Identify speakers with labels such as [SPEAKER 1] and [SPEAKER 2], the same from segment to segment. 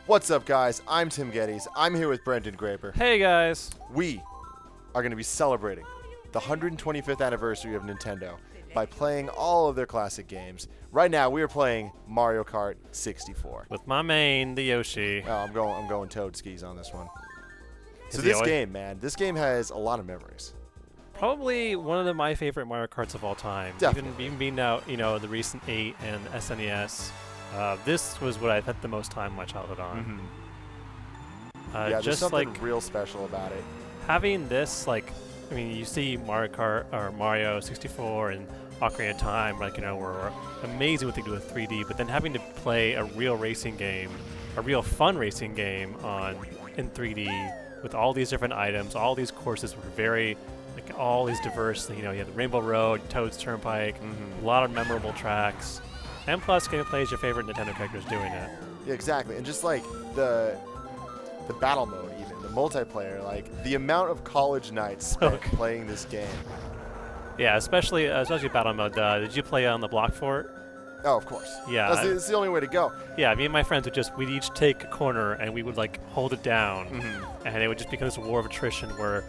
[SPEAKER 1] What's up, guys? I'm Tim Geddes. I'm here with Brendan Graper.
[SPEAKER 2] Hey, guys.
[SPEAKER 1] We are going to be celebrating the 125th anniversary of Nintendo by playing all of their classic games. Right now, we are playing Mario Kart 64.
[SPEAKER 2] With my main, the Yoshi.
[SPEAKER 1] Oh, I'm going Toad skis on this one. So this game, man, this game has a lot of memories.
[SPEAKER 2] Probably one of my favorite Mario Karts of all time.
[SPEAKER 1] Definitely.
[SPEAKER 2] Even being out, the recent 8 and SNES. This was what I spent the most time in my childhood on.
[SPEAKER 1] Yeah, there's
[SPEAKER 2] just
[SPEAKER 1] something
[SPEAKER 2] like
[SPEAKER 1] real special about it.
[SPEAKER 2] having this, you see Mario Kart or Mario 64 and Ocarina of Time, were amazing what they do with 3D. But then having to play a real racing game, a real fun racing game in 3D with all these different items, all these courses were very all these diverse. You had the Rainbow Road, Toad's Turnpike, a lot of memorable tracks. And plus, getting to play as your favorite Nintendo characters doing it.
[SPEAKER 1] Yeah, exactly. And just like the battle mode, even the multiplayer, the amount of college nights spent playing this game.
[SPEAKER 2] Yeah, especially battle mode. Did you play on the block fort?
[SPEAKER 1] Oh, of course.
[SPEAKER 2] Yeah,
[SPEAKER 1] that's the only way to go.
[SPEAKER 2] Yeah, me and my friends we'd each take a corner and we would hold it down, and it would just become this war of attrition where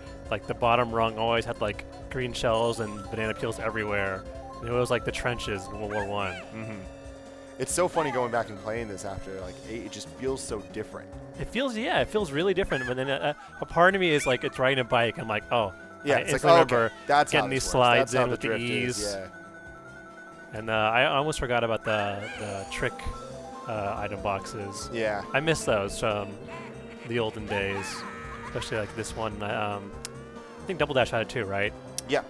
[SPEAKER 2] the bottom rung always had green shells and banana peels everywhere. It was like the trenches in World War I.
[SPEAKER 1] It's so funny going back and playing this after 8. It just feels so different.
[SPEAKER 2] It feels really different. But then a part of me is it's riding a bike. I'm like, oh,
[SPEAKER 1] yeah,
[SPEAKER 2] I
[SPEAKER 1] it's
[SPEAKER 2] instantly remember
[SPEAKER 1] okay, that's
[SPEAKER 2] getting these slides in with the ease.
[SPEAKER 1] Yeah.
[SPEAKER 2] And I almost forgot about the trick item boxes.
[SPEAKER 1] Yeah.
[SPEAKER 2] I miss those from the olden days, especially this one. I think Double Dash had it too, right?
[SPEAKER 1] Yeah.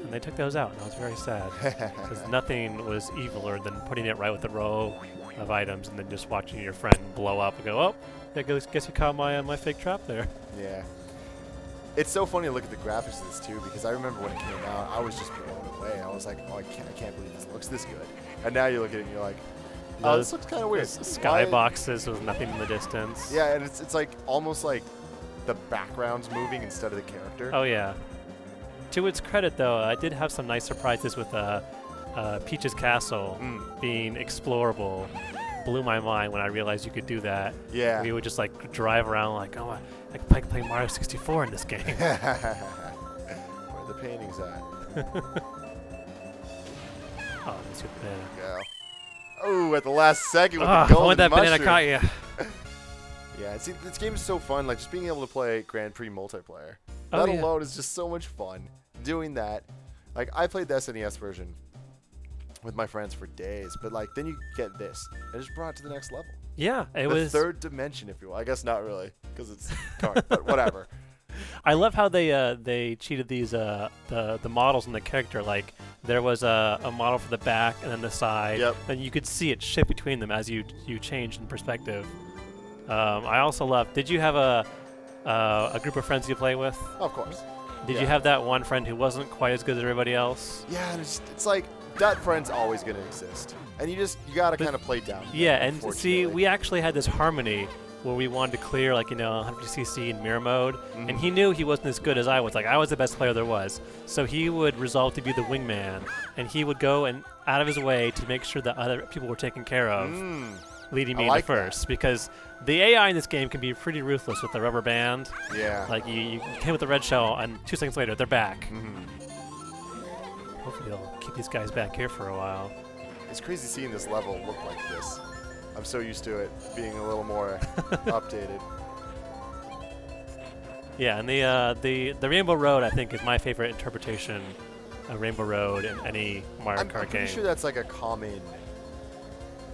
[SPEAKER 2] And they took those out, and I was very sad. Because nothing was eviler than putting it right with a row of items and then just watching your friend blow up and go, oh, I guess you caught my fake trap there.
[SPEAKER 1] Yeah. It's so funny to look at the graphics of this, too, because I remember when it came out, I was just blown away. I was like, oh, I can't believe this looks this good. And now you look at it and you're like, oh, this looks kind of weird.
[SPEAKER 2] Skyboxes with nothing in the distance.
[SPEAKER 1] Yeah, and it's almost like the background's moving instead of the character.
[SPEAKER 2] Oh, yeah. To its credit, though, I did have some nice surprises with Peach's Castle being explorable. Blew my mind when I realized you could do that.
[SPEAKER 1] Yeah.
[SPEAKER 2] We would just drive around oh, I could play Mario 64 in this game.
[SPEAKER 1] Where the paintings at?
[SPEAKER 2] Oh, let's get the banana.
[SPEAKER 1] Go. Oh, at the last second with the
[SPEAKER 2] I
[SPEAKER 1] golden
[SPEAKER 2] want that
[SPEAKER 1] mushroom.
[SPEAKER 2] banana caught you.
[SPEAKER 1] Yeah, see, this game is so fun. Just being able to play Grand Prix multiplayer.
[SPEAKER 2] Oh,
[SPEAKER 1] That
[SPEAKER 2] yeah.
[SPEAKER 1] alone is just so much fun. Doing that, I played the SNES version with my friends for days, but then you get this, and it just brought it to the next level.
[SPEAKER 2] Yeah, it
[SPEAKER 1] The
[SPEAKER 2] was
[SPEAKER 1] third dimension, if you will. I guess not really, because it's Kart, but whatever.
[SPEAKER 2] I love how they cheated these the models in the character. There was a model for the back and then the side,
[SPEAKER 1] Yep.
[SPEAKER 2] and you could see it shift between them as you changed in perspective. I also love. Did you have a group of friends you play with?
[SPEAKER 1] Of course.
[SPEAKER 2] Did you have that one friend who wasn't quite as good as everybody else?
[SPEAKER 1] Yeah, and it's like that friend's always going to exist, and you gotta kind of play down.
[SPEAKER 2] Yeah, and see, we actually had this harmony where we wanted to clear 150cc in mirror mode, and he knew he wasn't as good as I was. I was the best player there was, so he would resolve to be the wingman, and he would go and out of his way to make sure that other people were taken care of, leading me into first. Because the AI in this game can be pretty ruthless with the rubber band.
[SPEAKER 1] Yeah.
[SPEAKER 2] You came with the red shell, and 2 seconds later they're back. Hopefully they'll keep these guys back here for a while.
[SPEAKER 1] It's crazy seeing this level look like this. I'm so used to it being a little more updated.
[SPEAKER 2] Yeah, and the Rainbow Road, I think, is my favorite interpretation of Rainbow Road in any Mario Kart game.
[SPEAKER 1] I'm pretty sure that's a common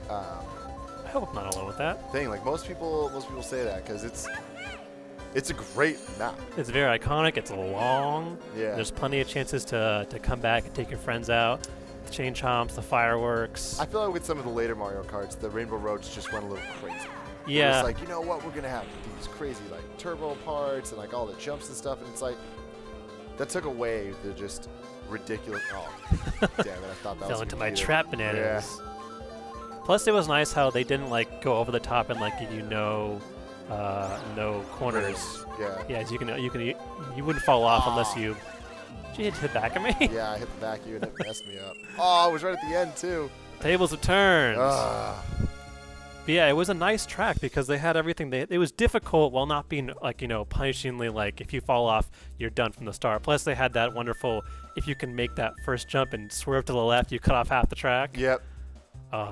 [SPEAKER 2] I hope I'm not alone with that.
[SPEAKER 1] thing. Most people say that because it's a great map.
[SPEAKER 2] It's very iconic. It's long.
[SPEAKER 1] Yeah.
[SPEAKER 2] There's plenty of chances to come back and take your friends out. The chain chomps, the fireworks.
[SPEAKER 1] I feel like with some of the later Mario Karts, the Rainbow Roads just went a little crazy.
[SPEAKER 2] Yeah.
[SPEAKER 1] It's you know what, we're gonna have these crazy turbo parts and all the jumps and stuff, and it's that took away the just ridiculous. Oh, damn it! I thought that
[SPEAKER 2] Fell
[SPEAKER 1] was
[SPEAKER 2] into
[SPEAKER 1] a
[SPEAKER 2] my
[SPEAKER 1] computer.
[SPEAKER 2] trap bananas. Plus, it was nice how they didn't go over the top and give you no corners.
[SPEAKER 1] Yeah.
[SPEAKER 2] Yeah, so you wouldn't fall off unless you. Did you hit the back of me?
[SPEAKER 1] Yeah, I hit the back of you and it messed me up. Oh, it was right at the end too.
[SPEAKER 2] Tables of turns. But yeah, it was a nice track because they had everything. It was difficult while not being like, you know, punishingly like if you fall off, you're done from the start. Plus they had that wonderful, if you can make that first jump and swerve to the left, you cut off half the track.
[SPEAKER 1] Yep.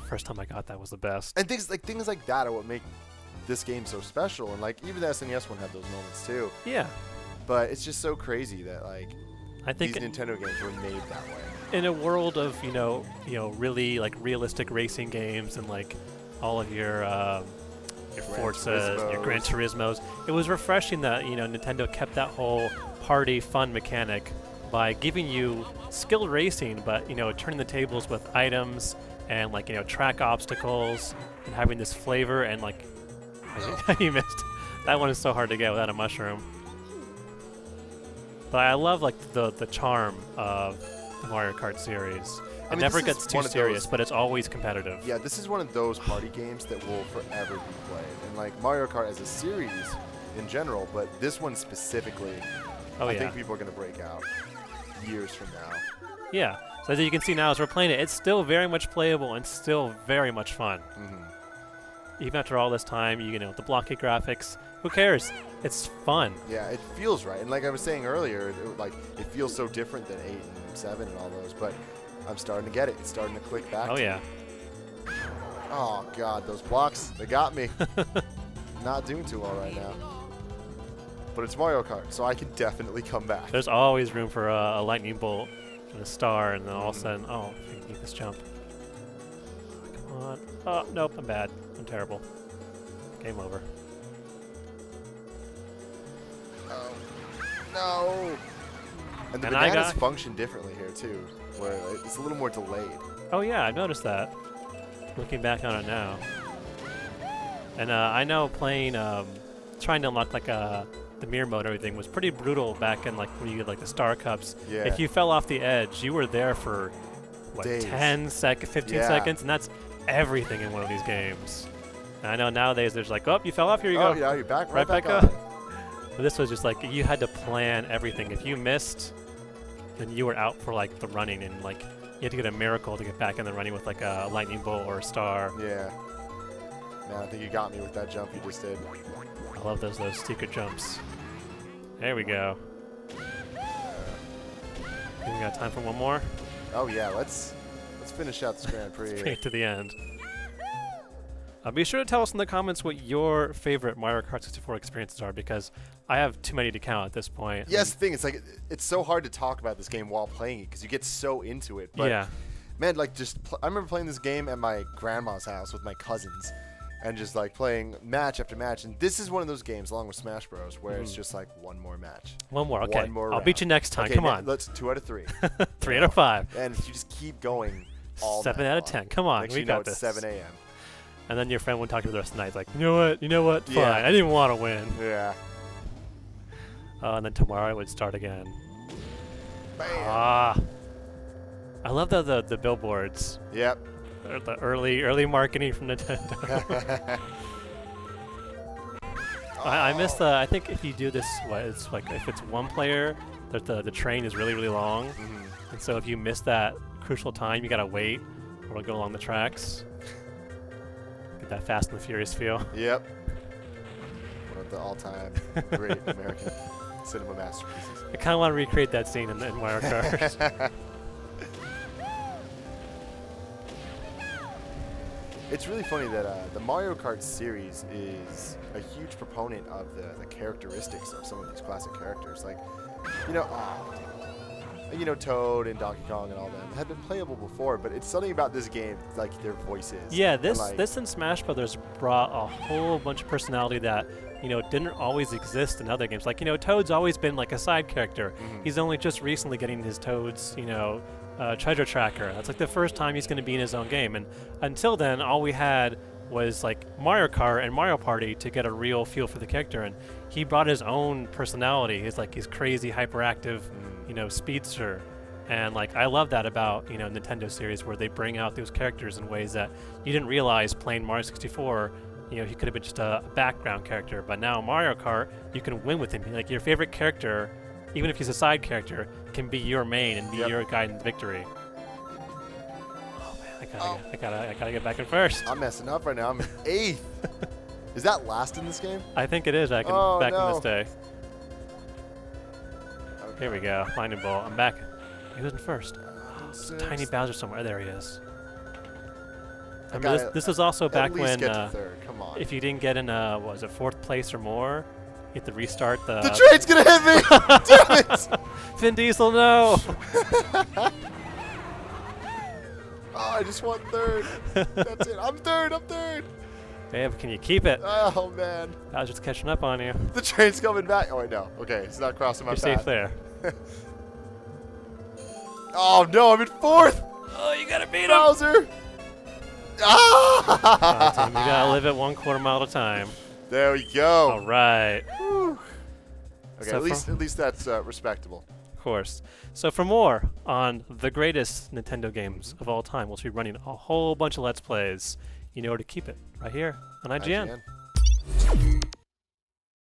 [SPEAKER 2] First time I got that was the best.
[SPEAKER 1] And things like that are what make this game so special. And like even the SNES one had those moments too.
[SPEAKER 2] Yeah.
[SPEAKER 1] But it's just so crazy that like
[SPEAKER 2] I think
[SPEAKER 1] these Nintendo games were made that way.
[SPEAKER 2] In a world of you know really like realistic racing games and like all of your Forzas, your Gran Turismos, it was refreshing that you know Nintendo kept that whole party fun mechanic by giving you skilled racing, but you know turning the tables with items and like you know track obstacles and having this flavor and like you missed. That one is so hard to get without a mushroom. But I love like the charm of the Mario Kart series. It never gets too serious, but it's always competitive.
[SPEAKER 1] Yeah, this is one of those party games that will forever be played. And like Mario Kart as a series in general, but this one specifically, I think people are going to break out years from now.
[SPEAKER 2] Yeah. So as you can see now as we're playing it, it's still very much playable and still very much fun. Even after all this time, you know, the blocky graphics, who cares? It's fun.
[SPEAKER 1] Yeah, it feels right. And like I was saying earlier, it feels so different than 8 and 7 and all those, but I'm starting to get it. It's starting to click back.
[SPEAKER 2] Oh, yeah.
[SPEAKER 1] Oh, God, those blocks, they got me. Not doing too well right now. But it's Mario Kart, so I can definitely come back.
[SPEAKER 2] There's always room for a lightning bolt and a star, and then all of a sudden, oh, I need this jump. Come on. Oh, nope, I'm bad. I'm terrible. Game over.
[SPEAKER 1] Oh, no. And the bananas function differently here, too, where it's a little more delayed.
[SPEAKER 2] Oh, yeah, I've noticed that. Looking back on it now. And I know playing, trying to unlock like the mirror mode and everything was pretty brutal back in like when you get like the Star Cups.
[SPEAKER 1] Yeah.
[SPEAKER 2] If you fell off the edge, you were there for, what,
[SPEAKER 1] days.
[SPEAKER 2] 10 seconds, 15 seconds? And that's everything in one of these games. And I know nowadays there's like, oh, you fell off, here you go.
[SPEAKER 1] Oh, yeah, you're back
[SPEAKER 2] right
[SPEAKER 1] back
[SPEAKER 2] up.
[SPEAKER 1] on.
[SPEAKER 2] But this was just like, you had to plan everything. If you missed, then you were out for like the running, and like you had to get a miracle to get back in the running with like a lightning bolt or a star.
[SPEAKER 1] Yeah. Man, I think you got me with that jump you just did.
[SPEAKER 2] I love those secret jumps. There we go. We got time for one more?
[SPEAKER 1] Oh yeah, let's finish out this Grand Prix.
[SPEAKER 2] Straight to the end. Be sure to tell us in the comments what your favorite Mario Kart 64 experiences are, because I have too many to count at this point.
[SPEAKER 1] Yes, the thing it's like it's so hard to talk about this game while playing it because you get so into it. But
[SPEAKER 2] yeah.
[SPEAKER 1] Man, like I remember playing this game at my grandma's house with my cousins, and just like playing match after match. And this is one of those games, along with Smash Bros, where it's just like one more match.
[SPEAKER 2] One more, okay.
[SPEAKER 1] One more
[SPEAKER 2] I'll beat you next time.
[SPEAKER 1] Okay,
[SPEAKER 2] come on.
[SPEAKER 1] Let's 2 out of 3.
[SPEAKER 2] 3 out of 5.
[SPEAKER 1] And if you just keep going all
[SPEAKER 2] 7 out of 10. Come on,
[SPEAKER 1] next
[SPEAKER 2] we
[SPEAKER 1] you
[SPEAKER 2] got
[SPEAKER 1] know
[SPEAKER 2] this.
[SPEAKER 1] It's 7 a.m.
[SPEAKER 2] And then your friend would talk to you the rest of the night. He's like, you know what? Fine.
[SPEAKER 1] Yeah.
[SPEAKER 2] I didn't want to win.
[SPEAKER 1] Yeah.
[SPEAKER 2] And then tomorrow I would start again.
[SPEAKER 1] Bam.
[SPEAKER 2] Ah. I love the billboards.
[SPEAKER 1] Yep.
[SPEAKER 2] The early marketing from Nintendo. I miss the. I think if you do this, it's like if it's one player, the train is really long, and so if you miss that crucial time, you gotta wait, or it'll go along the tracks. Get that Fast and the Furious feel.
[SPEAKER 1] Yep. One of the all-time great American cinema masterpieces.
[SPEAKER 2] I kind of want to recreate that scene in Mario Kart.
[SPEAKER 1] It's really funny that the Mario Kart series is a huge proponent of the characteristics of some of these classic characters. Like, you know, Toad and Donkey Kong and all them had been playable before, but it's something about this game, like their voices.
[SPEAKER 2] Yeah, this and Smash Brothers brought a whole bunch of personality that, you know, didn't always exist in other games. Like, you know, Toad's always been like a side character. He's only just recently getting his Toad's, you know, treasure tracker. That's like the first time he's going to be in his own game. And until then, all we had was like Mario Kart and Mario Party to get a real feel for the character. And he brought his own personality. He's like his crazy, hyperactive, you know, speedster. And like I love that about, you know, Nintendo series, where they bring out those characters in ways that you didn't realize playing Mario 64. You know, he could have been just a background character, but now Mario Kart, you can win with him. Like your favorite character, even if he's a side character, can be your main and be your guide in victory. Oh man, I I gotta get back in first.
[SPEAKER 1] I'm messing up right now. I'm in 8th. Is that last in this game?
[SPEAKER 2] I think it is back in
[SPEAKER 1] Oh,
[SPEAKER 2] back in
[SPEAKER 1] no.
[SPEAKER 2] this day.
[SPEAKER 1] Okay.
[SPEAKER 2] Here we go. Lightning bolt. I'm back. Who's in first? Tiny
[SPEAKER 1] 6th.
[SPEAKER 2] Bowser somewhere. There he is.
[SPEAKER 1] I
[SPEAKER 2] Remember
[SPEAKER 1] gotta
[SPEAKER 2] this is also back
[SPEAKER 1] At least
[SPEAKER 2] when
[SPEAKER 1] get to 3rd. Come on.
[SPEAKER 2] if you didn't get in what was it, 4th place or more, you have to restart the.
[SPEAKER 1] The train's gonna hit me! Damn it!
[SPEAKER 2] Vin Diesel, no!
[SPEAKER 1] Oh, I just want 3rd. That's it. I'm 3rd. I'm 3rd.
[SPEAKER 2] Yeah, but can you keep it?
[SPEAKER 1] Oh man.
[SPEAKER 2] Bowser's catching up on you.
[SPEAKER 1] The train's coming back. Oh wait, no. Okay, it's not crossing my
[SPEAKER 2] You're
[SPEAKER 1] path.
[SPEAKER 2] safe there.
[SPEAKER 1] Oh no, I'm in 4th.
[SPEAKER 2] Oh, you gotta beat him!
[SPEAKER 1] Bowser. Ah!
[SPEAKER 2] Tim, you gotta live it 1/4 mile at a time.
[SPEAKER 1] There we go.
[SPEAKER 2] All right.
[SPEAKER 1] Whew. Okay,
[SPEAKER 2] So
[SPEAKER 1] at least that's respectable.
[SPEAKER 2] Of course. So for more on the greatest Nintendo games of all time, we'll be running a whole bunch of Let's Plays. You know where to keep it. Right here on IGN.
[SPEAKER 1] IGN.